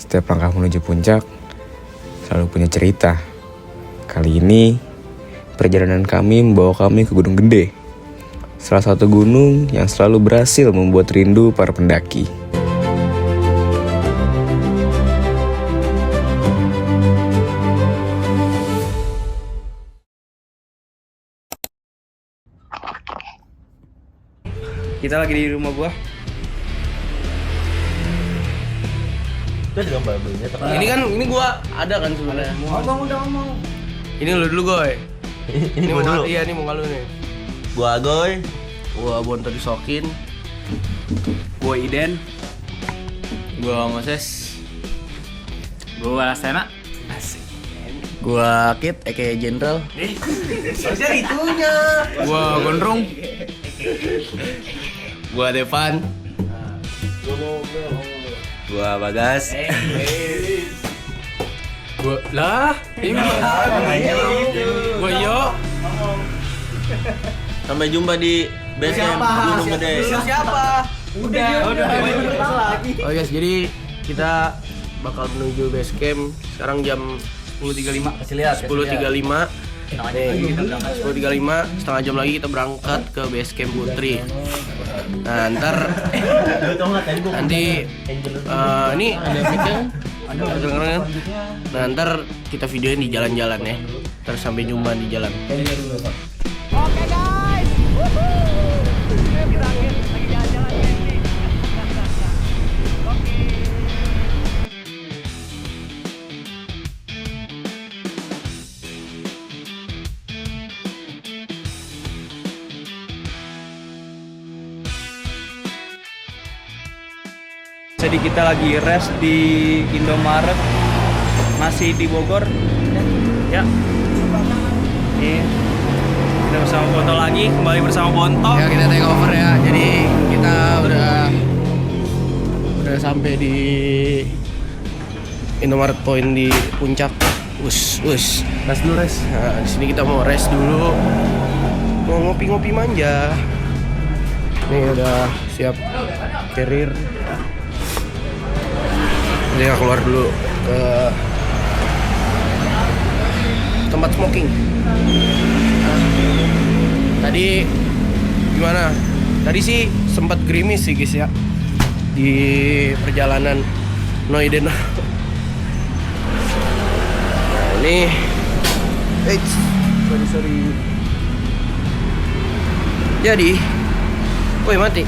Setiap langkah menuju puncak selalu punya cerita. Kali ini perjalanan kami membawa kami ke Gunung Gede, salah satu gunung yang selalu berhasil membuat rindu para pendaki. Kita lagi di rumah gua. Ini gua ada kan sebenarnya. Udah ngomong. Ini lu dulu, Goy. Ini gua dulu. Iya, ini muka lu nih. Gua Agoy. Gua Bonto disokin. Gua Iden. Gua Moses. Gua Sena. Asik. Gua Kit, aka General. Harusnya itunya. Gua Gondrong. Gua Devan. Gua Bagas. Gua lah. Ini Gua Yo. Sampai jumpa di base camp Gunung Gede. Siapa? Udah. Oh guys, jadi kita bakal menuju base camp sekarang jam 10.35. Kasih lihat. 10.35. Nih, 10.35, setengah jam lagi kita berangkat ke base camp Putri. Nah, nanti ini ada video, nah ntar kita videoin di jalan-jalan ya. Terus sampai jumpa di jalan. Oke guys, kita lagi jalan-jalan nih. Oke. Jadi kita lagi rest di Indomaret, masih di Bogor. Ya. Ini kita bersama Bonto lagi, kembali bersama Bonto. Ya, kita take over ya. Jadi kita udah sampai di Indomaret Point di puncak. Rest dulu rest. Nah, di sini kita mau rest dulu. Mau ngopi-ngopi manja. Nih udah siap carrier. Jadi kita keluar dulu ke tempat smoking. Tadi gimana? Tadi sih sempat gerimis sih guys ya di perjalanan Noiden. Nah, ini, sorry. Jadi, woi mati.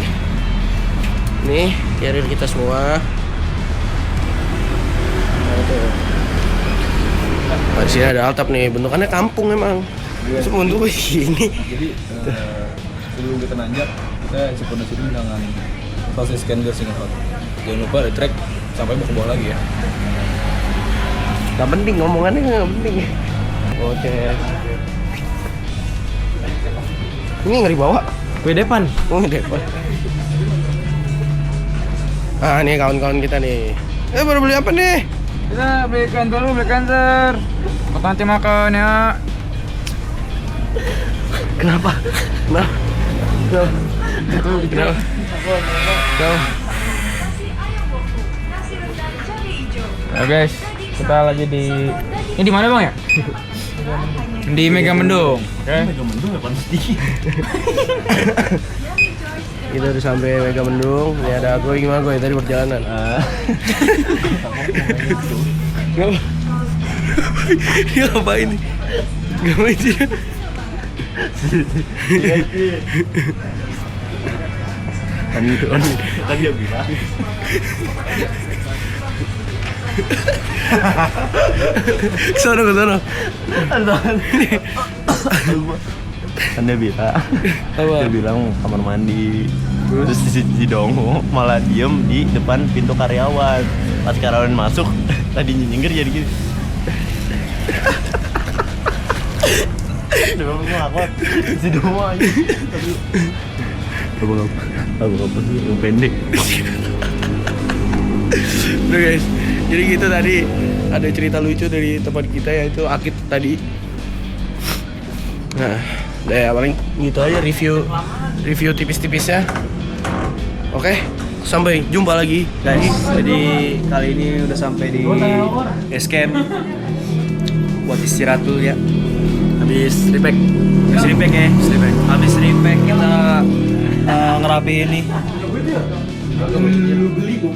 Nih carrier kita semua. Nah, di sini ada altap nih, bentukannya kampung emang. Semua bentuk ini. Jadi sebelum kita nanjak, kita isi fondasi dulu dengan proses scan gas single hot. Jangan lupa ada track sampai mau ke bawah lagi ya. Gak penting ngomongannya, gak penting. Oke. Ini ngeri bawa. Gue depan. Oh depan. Ah nih kawan-kawan kita nih. Baru beli apa nih? Kita belikan dulu, nanti makan ya. Kenapa? Ya guys, kita lagi di... Ini di mana bang ya? Di Megamendung. Oke. Kita udah sampai Megamendung. Ini ada gue gimana gue tadi perjalanan. Dia ngapain nih? Ngapain sih? Kan dia bilang. Kesana. Kan dia bilang. Apa? Dia bilang mau kamar mandi. Terus si Dongo malah diem di depan pintu karyawan. Pas karyawan masuk, tadi nyinggir jadi gitu. Dia ngomong ngakot. Si Dongo aja. Aku apa sih yang pendek. Udah guys, jadi gitu tadi ada cerita lucu dari tempat kita yaitu Akit tadi. Nah, udah ya paling gitu aja review tipis-tipisnya. Oke, sampai jumpa lagi guys. Jadi kali ini udah sampai di base camp buat istirahat dulu ya. Habis repack. Habis repack ya. Habis repack kita ngerapiin nih.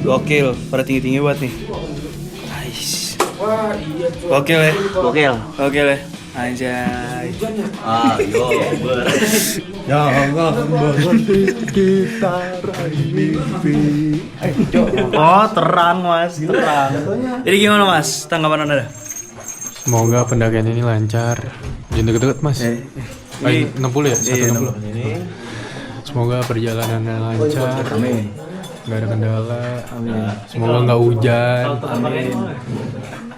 Gokil, pada tinggi-tinggi banget nih. Nice. Gokil ya. Gokil ya. Anjay. Oh, terang Mas, terang. Jadi gimana Mas? Tanggapan Anda? Semoga pendakian ini lancar. Jangan deket-deket Mas. 60 ya? 160. Semoga perjalanannya lancar. Amin. Nggak ada kendala. Semoga nggak hujan.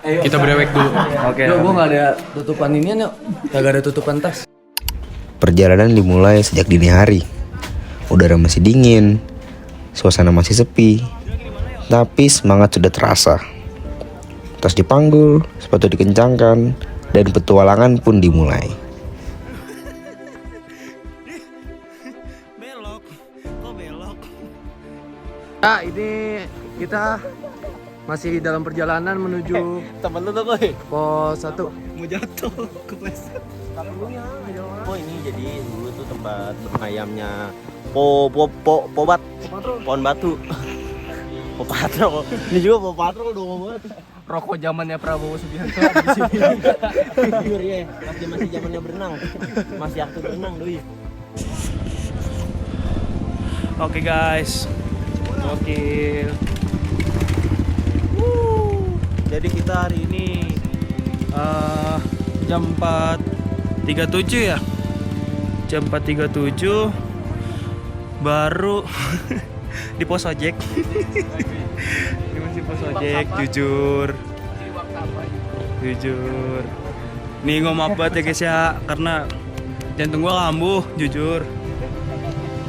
Kita brewek dulu. Oke. Yuk, gua nggak ada tutupan inian yuk. Kagak ada tutupan tas. Perjalanan dimulai sejak dini hari. Udara masih dingin, suasana masih sepi, tapi semangat sudah terasa. Tas dipanggul, sepatu dikencangkan, dan petualangan pun dimulai. Belok. Kok belok? Nah, ini kita masih dalam perjalanan menuju Temen lu tuh koi. pos 1. Mau jatuh kepleset. Oh ini jadi dulu tuh tempat bermayamnya pohon batu. Po Patrol. Ini juga Po Patrol udah ngomong banget. Rokok zamannya Prabowo Subianto. Jujur ya, pas dia masih zamannya berenang. Masih aktif berenang doi. Oke guys. Gokil. Jadi kita hari ini jam 4.37 ya. Jam 4.37 baru di pos ojek. Ini masih pos ojek, jujur. Nih gue maaf banget ya guys ya, karena jantung gua kambuh, jujur.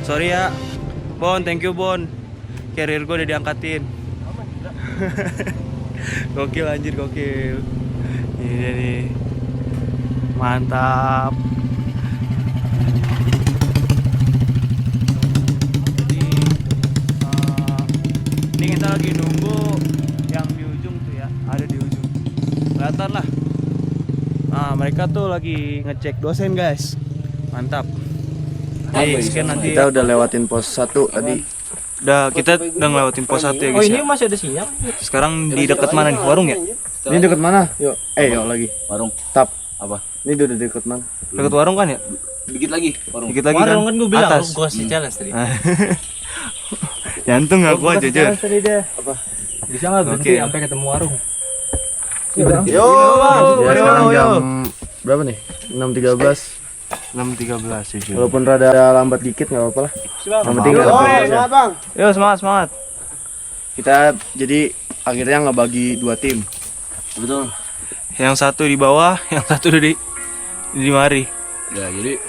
Sorry ya, Bon, thank you Bon. Carrier gue udah diangkatin. Gokil anjir, gokil. Ini nih. Mantap. Jadi ini kita lagi nunggu yang di ujung tuh ya, ada di ujung. Kelihatan lah. Nah, mereka tuh lagi ngecek dosen, guys. Mantap. Jadi scan nanti. Kita udah lewatin pos 1 tadi. Kita udah ngelewatin pos 1 ya guys. Ya. masih ada sinyal. Sekarang di dekat mana nih? Warung ya? Ini dekat mana? Yuk. Yuk lagi. Warung. Tap. Apa? Ini udah dekat mana? Dekat warung kan ya? Dikit lagi. Warung. Dikit lagi Warung kan gue bilang atas. gue kasih challenge tadi. Jantung gak kuat jujur. Tadi deh. Apa? Bisa nggak berhenti Oke. sampai ketemu warung? Ya, sekarang jam berapa nih? 6.13. 6.13 jujur. Walaupun rada lambat dikit nggak apa-apa lah. Yang penting nggak apa-apa. Yo semangat. Kita jadi akhirnya ngebagi 2 tim. Betul. Yang satu di bawah, yang satu di mari. Ya, jadi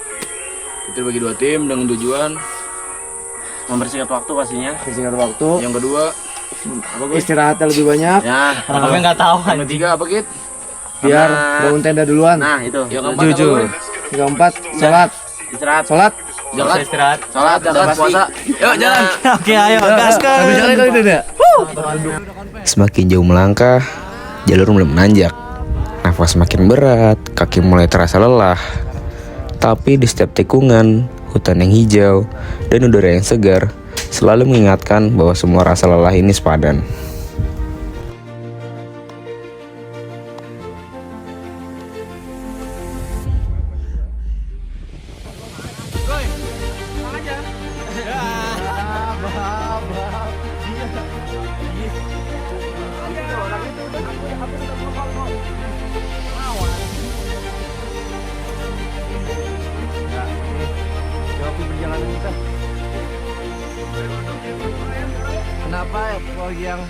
kita bagi 2 tim dengan tujuan Membersihkan waktu pastinya. Singkat waktu. yang kedua Istirahatnya lebih banyak. ya, Apa nggak tahu yang anjing. ketiga apa Kit? Biar bangun tenda duluan. Nah itu. Yang keempat Jujur. apa, Boy? Yang keempat, sholat. Istirahat. Sholat. Zakat, Istirahat. salat, zakat, puasa. Yuk jalan. Oke, ayo gaskan. Jalan kali tidak? Semakin jauh melangkah, jalur mulai menanjak. Nafas semakin berat, kaki mulai terasa lelah. Tapi di setiap tikungan, hutan yang hijau, dan udara yang segar selalu mengingatkan bahwa semua rasa lelah ini sepadan. Kenapa ya bagi yang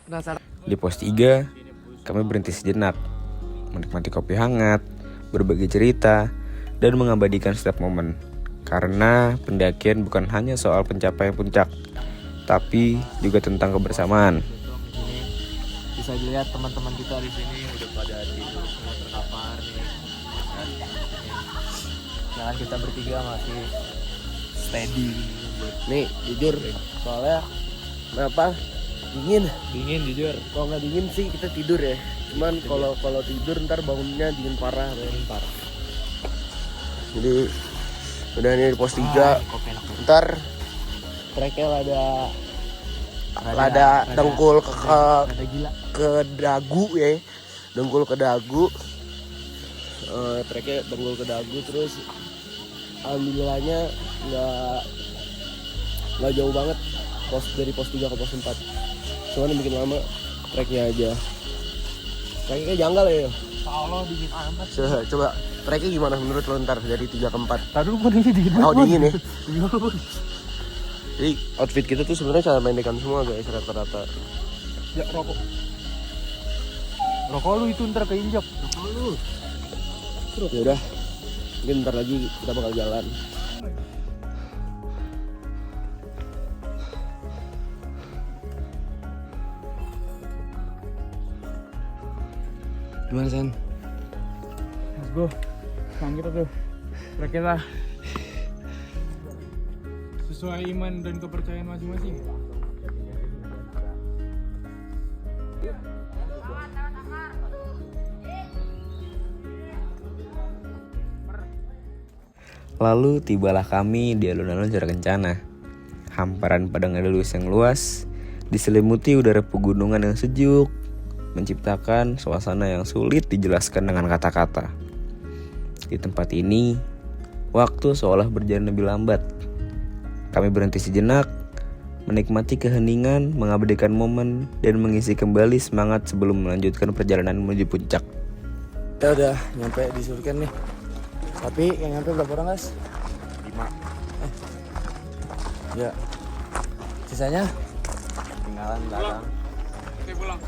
penasaran? Di pos 3, kami berhenti sejenak, menikmati kopi hangat, berbagi cerita, dan mengabadikan setiap momen. Karena pendakian bukan hanya soal pencapaian puncak, tapi juga tentang kebersamaan. Bisa dilihat teman-teman kita di sini udah pada tidur semua terkapar nih. Jangan kita bertiga masih steady. Nih jujur soalnya Kenapa? Dingin. Dingin jujur. Kalau nggak dingin sih kita tidur ya. Cuman kalau tidur ntar bangunnya dingin parah. Jadi udah ini di pos 3. Ntar treknya lada dengkul ke dagu ya. Dengkul ke dagu. Treknya dengkul ke dagu, terus alhamdulillahnya nggak jauh banget dari pos 3 ke pos 4. Cuman yang bikin lama treknya aja. Treknya kayak janggal ya. Allah dingin amat. Coba treknya gimana menurut lo ntar dari 3 ke 4? Tadi dulu ini dingin. Oh dingin ya. Jadi outfit kita tuh sebenarnya cara pendekan semua guys rata-rata. Ya rokok. Rokok lu itu ntar keinjak. Rokok lu. Ya udah. Mungkin ntar lagi kita bakal jalan. Gimana Sen? Let's go. Sekarang kita tuh trek kita sesuai iman dan kepercayaan masing-masing. Lalu tibalah kami di alun-alun Jara Kencana. Hamparan padang elus yang luas, diselimuti udara pegunungan yang sejuk, menciptakan suasana yang sulit dijelaskan dengan kata-kata. Di tempat ini, waktu seolah berjalan lebih lambat. Kami berhenti sejenak, menikmati keheningan, mengabadikan momen, dan mengisi kembali semangat sebelum melanjutkan perjalanan menuju puncak. Kita udah nyampe di Surken nih. Tapi yang nyampe berapa orang guys? 5. Ya. Sisanya? Tinggalan belakang. Oke pulang.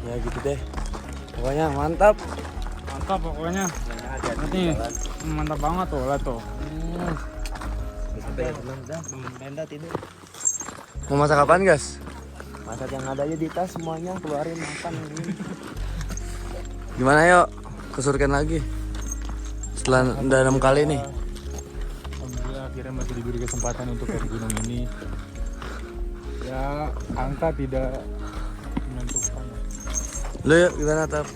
Ya gitu deh. Pokoknya mantap. Mantap pokoknya. Nih, mantap banget tuh, lihat tuh. Tenda tidur. Mau masak apaan guys? Masak yang ada aja di tas semuanya, keluarin makan ini. Gimana yuk? Ke Surken lagi. Setelah udah 6 kali nih. Alhamdulillah akhirnya masih diberi kesempatan untuk ke gunung ini. Ya, angka tidak menentukan. Lu yuk gimana Tap?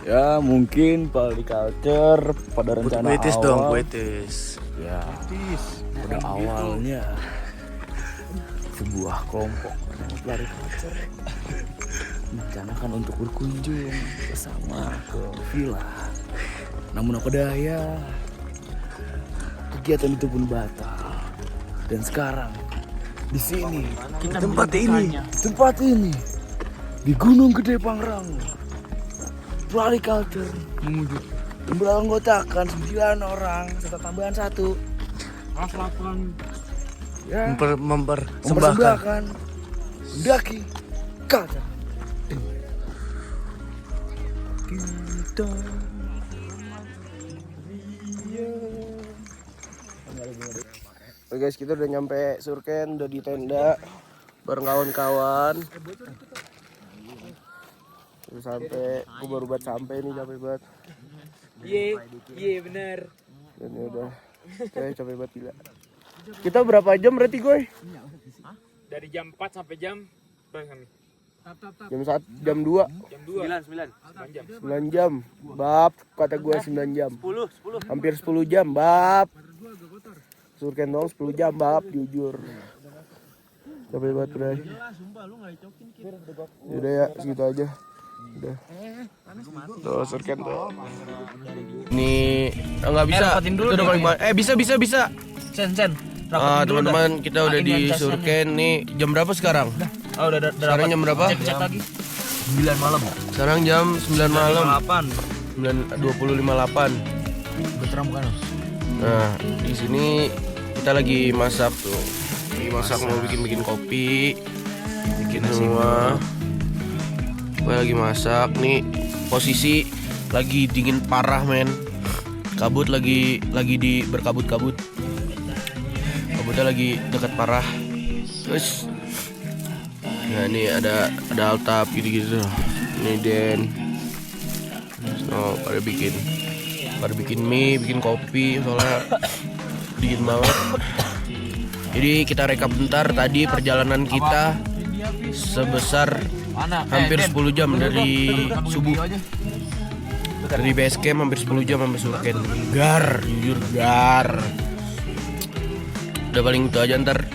Ya mungkin Culture pada rencana Puitis awal dong, puitis. ya pada awalnya sebuah kelompok pelari culture merencanakan untuk berkunjung bersama ke villa. Namun apa daya, kegiatan itu pun batal. Dan sekarang di sini, tempat ini di Gunung Gede Pangrango, pelari culture beranggotakan 9 orang serta tambahan 1 ya, mempersembahkan mendaki culture. Kita Oke guys, kita udah nyampe Surken, udah di tenda bareng kawan-kawan. Aku baru buat sampai nih, capek banget. Iya bener. Dan ya udah, kayak capek banget gila. Kita berapa jam berarti gue? Dari jam 4 sampai jam berapa kami? Jam 2. Jam 2. 9 jam. Bab, kata gue 9 jam. 10. Hampir 10 jam, bab. Surken dong 10 jam, bab, jujur. Capek banget, Bray. Yaudah ya, segitu aja. Udah. Tuh, Surken tuh. Ini nggak bisa. Itu udah paling bisa. Sen. Teman-teman, kita udah di Surken nih. Jam berapa sekarang? Udah Sekarang jam berapa? Cek lagi. 9 malam. Sekarang jam 9 malam. 8. 20.58. Beteram kan? Nah, di sini kita lagi masak tuh. Mau bikin kopi. Bikin semua. Gue lagi masak nih. Posisi lagi dingin parah, men. Kabut lagi berkabut-kabut. Kabutnya lagi dekat parah. Terus nah ini ada Altap gitu-gitu. Ini Den. Pada bikin mie, bikin kopi soalnya dingin banget. Jadi kita rekap bentar, tadi perjalanan kita sebesar hampir 10 jam dari subuh. Dari base camp hampir 10 jam sampai Surken. Gar, jujur gar. Udah paling itu aja, ntar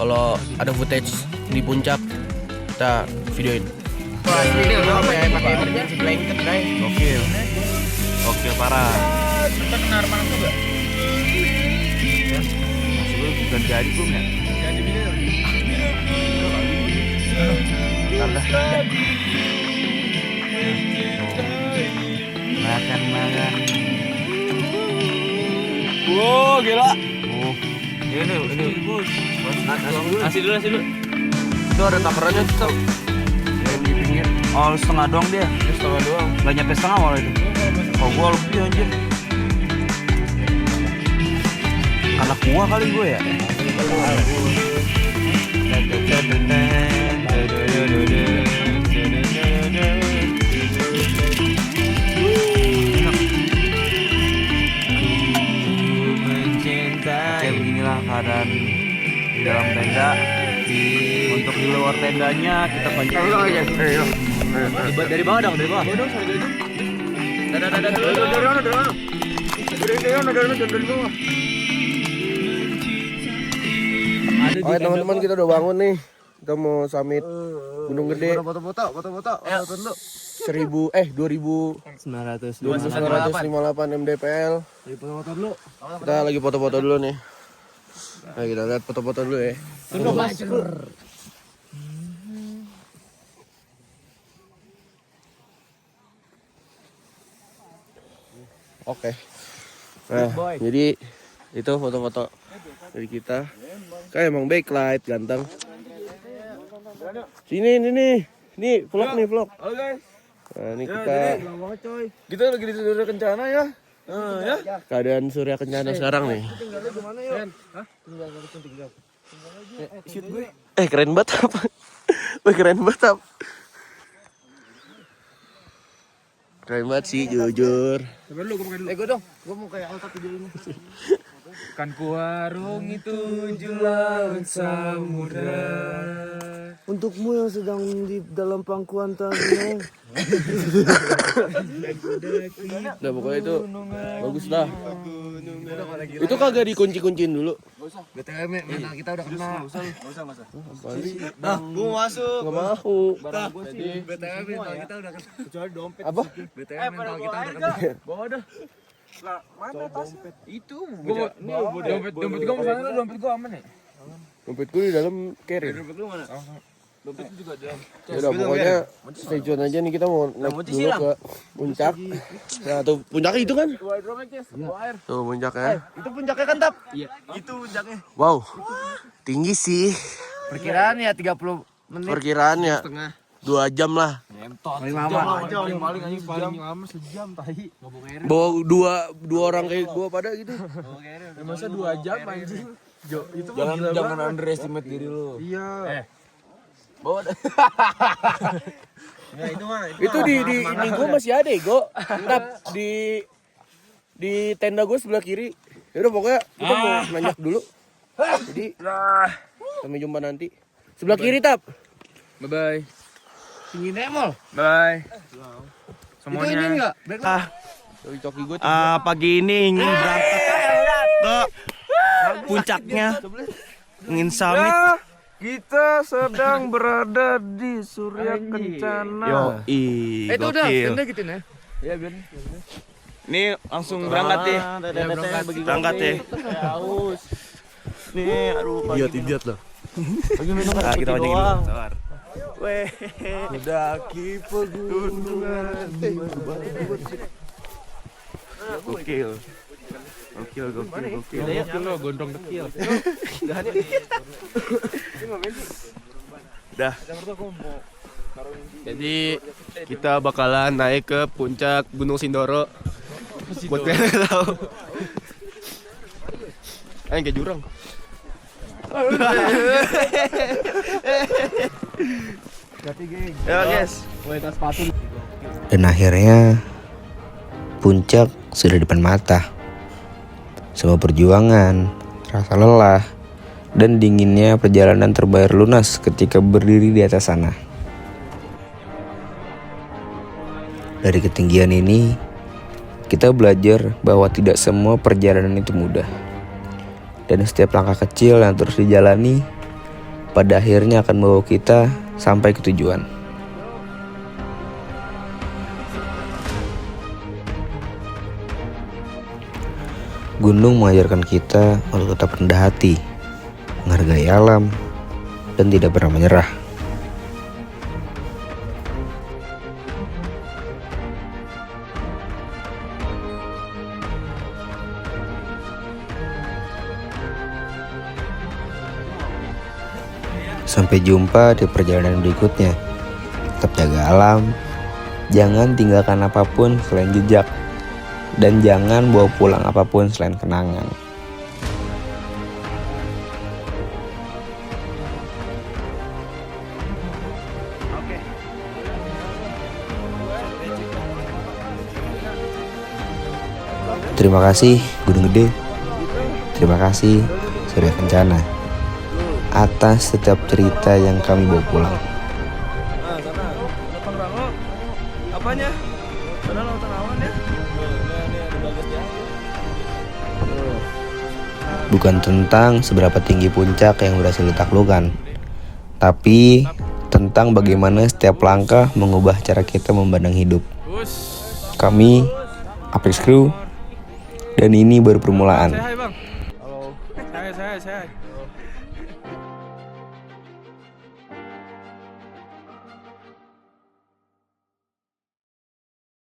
kalau ada footage di puncak kita videoin. Ini apa ya, pakai emergency blanket, guys. Oke parah. Kita kena air panas juga. Bukan jadi belum ya? Jadi video. Makan. Wow, gila. Ini. Nasi dulu. Itu ada takarannya tuh. Yang di pinggir. Oh, setengah doang dia. Ini setengah doang. Gak nyampe setengah malah itu. Oh, gua lebih anjir. Karena kuah kali gue ya. Oke, beginilah keadaan di dalam tenda. Untuk di luar tendanya kita pancing. Dari bawah dong, dari bawah. Oke teman-teman, kita udah bangun nih. Kita mau summit Gunung Gede. Foto-foto. 2958 mdpl. Kita lagi foto-foto dulu nih. Nah, kita lihat foto-foto dulu ya. Oke. Nah, jadi itu foto-foto dari kita. Kayak emang backlight ganteng. Sini nih. Nih vlog. Halo guys. Nah, ini kita Kita lagi di Surya Kencana ya. Ya. keadaan Surya Kencana sekarang nih. Keren banget apa? Keren banget sih jujur. Gue dong. Gue mau kayak Alta video ini. Kan ku warung itu laut samudra. Untukmu yang sedang di dalam pangkuan tadi. Nah pokoknya itu bagus lah. Itu kagak dikunci-kunciin dulu. BTW mental kita udah kena. Enggak usah. Gue masuk. Gak mau. BTW mental kita udah kena. Kecuali dompet. Apa? BTW mental kita udah kena. Bawa dah. Lah, mana tasnya? Itu. Dompet gua mau sana, dompet gua aman ya? Dompet gue di dalam carry. Dompet lu mana? Dompet lu juga ada. Ya udah pokoknya stay tune aja nih, kita mau naik dulu ke puncak. Nah tuh puncaknya itu kan? Tuh puncaknya. Itu puncaknya kan, Tap? Iya, itu puncaknya. Wow, tinggi sih. Perkiraan ya 30 menit. Perkiraannya 2 jam lah. Paling lama. Paling lama sejam tahi. Bawa dua orang kayak gua pada gitu. Masa 2 jam anjing? Itu Jangan underestimate diri lu. Iya. Bawa dah. Itu di ini gua masih ada Go. Tap di tenda gua sebelah kiri. Ya udah pokoknya kita mau nanjak dulu. Jadi sampai jumpa nanti. Sebelah kiri Tap. Bye bye. Tinggi nemol. Bye. Itu ini enggak? Coki gua Pagi ini ingin berangkat ke puncaknya, ingin summit. Kita sedang berada di Surya Kencana. Itu udah, tenda gitu ya. Iya, biar. Ini langsung berangkat ya. Berangkat ya. Nih, aduh. idiot loh. Nah, kita pancing dulu. Sabar. Weh, mendaki pegunungan. Gokil. Lo gondrong dekil. Udah. Jadi kita bakalan naik ke puncak Gunung Sindoro. Buat kalian tahu. Kayak jurang. Ya guys. Dan akhirnya puncak sudah di depan mata. Semua perjuangan, rasa lelah, dan dinginnya perjalanan terbayar lunas ketika berdiri di atas sana. Dari ketinggian ini, kita belajar bahwa tidak semua perjalanan itu mudah. Dan setiap langkah kecil yang terus dijalani, pada akhirnya akan membawa kita sampai ke tujuan. Gunung mengajarkan kita untuk tetap rendah hati, menghargai alam, dan tidak pernah menyerah. Sampai jumpa di perjalanan berikutnya. Tetap jaga alam, jangan tinggalkan apapun selain jejak, dan jangan bawa pulang apapun selain kenangan. Terima kasih Gunung Gede. Terima kasih Surya Kencana atas setiap cerita yang kami bawa pulang. Apanya? Sana lautan awan ya? Bukan tentang seberapa tinggi puncak yang berhasil ditaklukkan, tapi tentang bagaimana setiap langkah mengubah cara kita memandang hidup. Kami Apex Crew, dan ini baru permulaan. Hai bang. Halo. Saya.